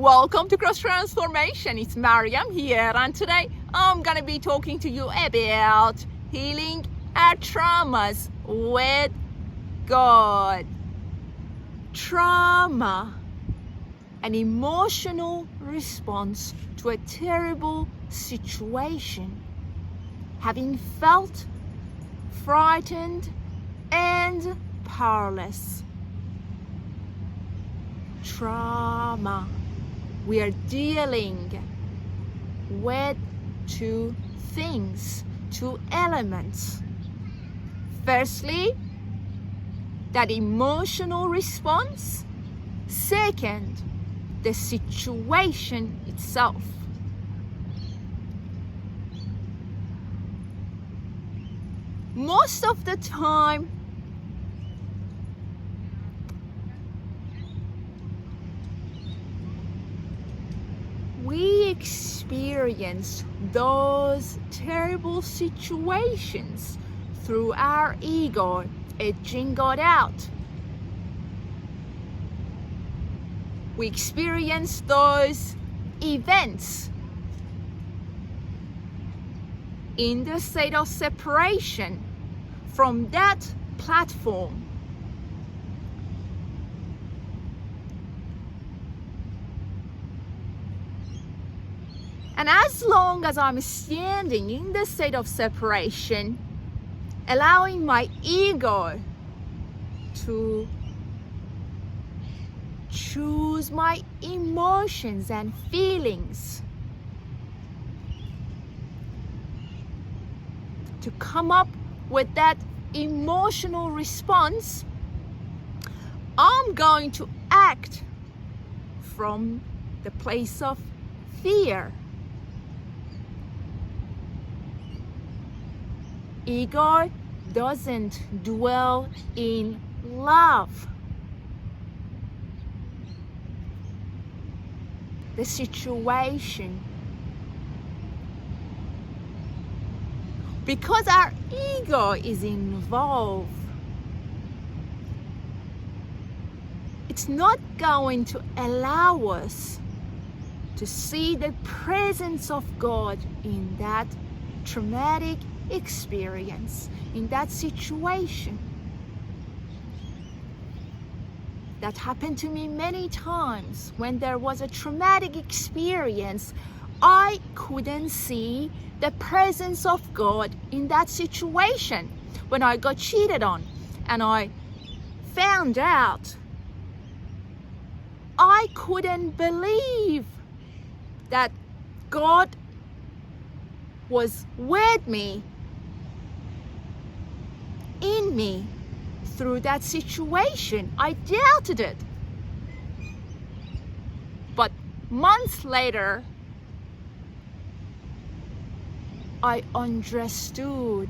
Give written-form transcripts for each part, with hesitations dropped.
Welcome to Cross Transformation. It's Mariam here, and today I'm gonna be talking to you about healing our traumas with God. Trauma, an emotional response to a terrible situation, having felt frightened and powerless. Trauma. We are dealing with two things, two elements. Firstly, that emotional response. Second, the situation itself. Most of the time, we experience those terrible situations through our ego edging God out. We experience those events in the state of separation from that platform. And as long as I'm standing in the state of separation, allowing my ego to choose my emotions and feelings, to come up with that emotional response, I'm going to act from the place of fear. Ego doesn't dwell in love. The situation. Because our ego is involved, it's not going to allow us to see the presence of God in that traumatic experience, in that situation. That happened to me many times. When there was a traumatic experience, I couldn't see the presence of God in that situation. When I got cheated on and I found out, I couldn't believe that God was with me, in me, through that situation. I doubted it. But months later, I understood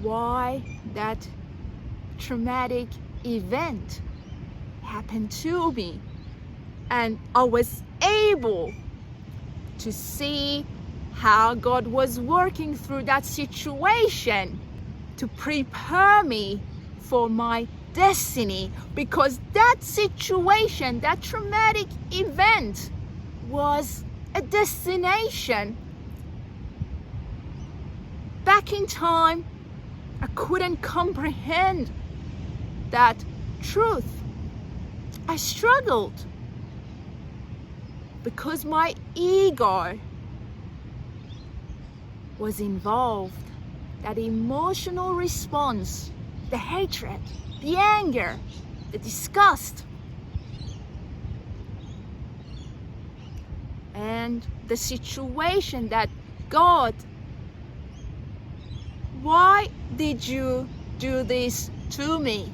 why that traumatic event happened to me. And I was able to see how God was working through that situation to prepare me for my destiny, because that situation, that traumatic event, was a destination. Back in time, I couldn't comprehend that truth. I struggled because my ego was involved. That emotional response, the hatred, the anger, the disgust, and the situation that God, why did you do this to me?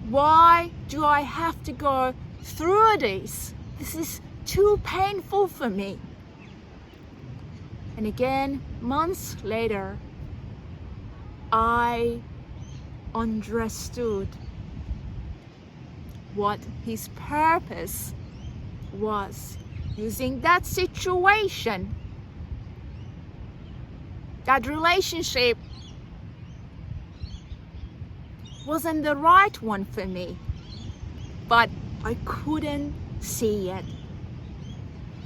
Why do I have to go through this? This is too painful for me. And again, months later, I understood what His purpose was using that situation, that relationship wasn't the right one for me. But I couldn't see it.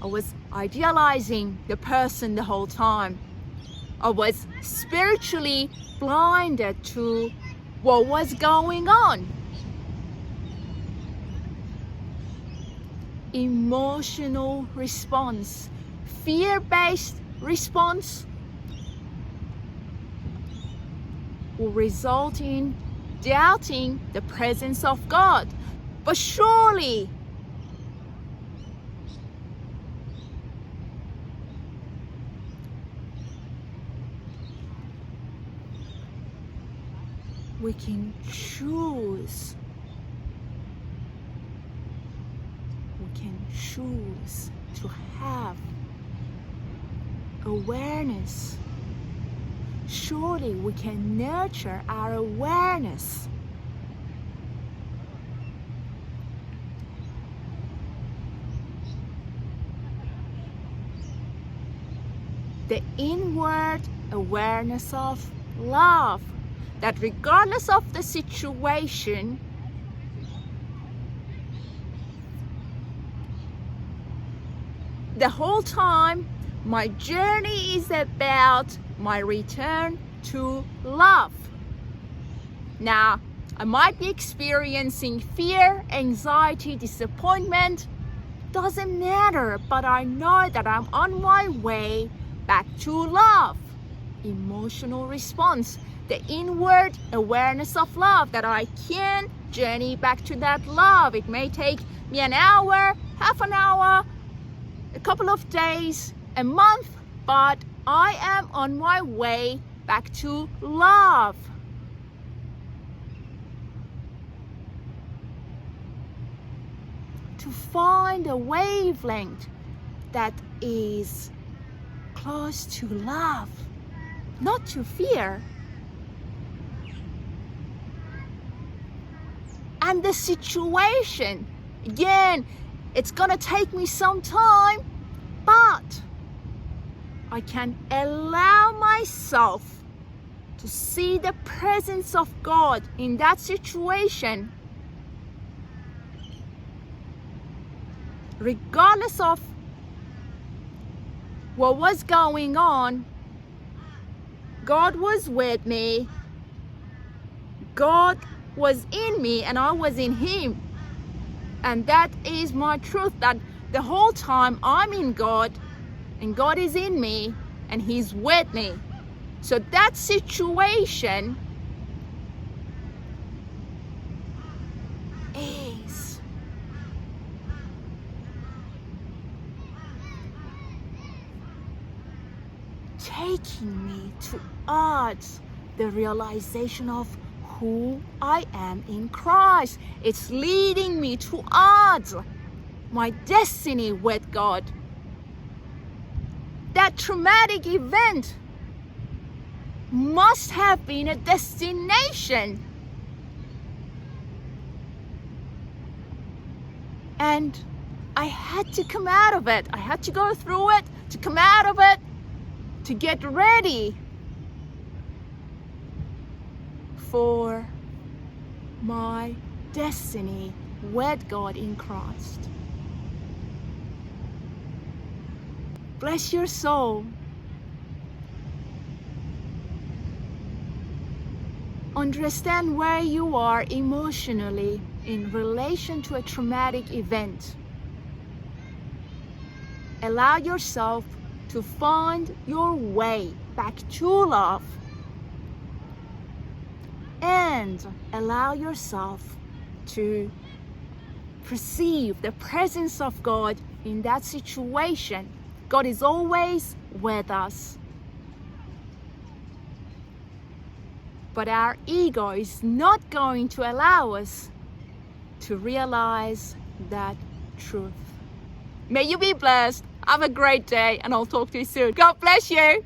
I was idealizing the person the whole time. I was spiritually blinded to what was going on. Emotional response, fear-based response will result in doubting the presence of God. But surely we can choose. We can choose to have awareness. Surely we can nurture our awareness. The inward awareness of love, that regardless of the situation, the whole time my journey is about my return to love. Now, I might be experiencing fear, anxiety, disappointment. Doesn't matter, but I know that I'm on my way back to love. Emotional response, the inward awareness of love, that I can journey back to that love. It may take me an hour, half an hour, a couple of days, a month, but I am on my way back to love. To find a wavelength that is close to love, not to fear. And the situation, again, it's gonna take me some time, but I can allow myself to see the presence of God in that situation, regardless of what was going on. God was with me. God was in me and I was in Him. And that is my truth, that the whole time I'm in God and God is in me and He's with me. So that situation is taking me towards the realization of who I am in Christ. It's leading me towards my destiny with God. That traumatic event must have been a destination. And I had to come out of it. I had to go through it, to come out of it, to get ready for my destiny with God in Christ. Bless your soul. Understand where you are emotionally in relation to a traumatic event. Allow yourself to find your way back to love. And allow yourself to perceive the presence of God in that situation. God is always with us. But our ego is not going to allow us to realize that truth. May you be blessed. Have a great day, and I'll talk to you soon. God bless you.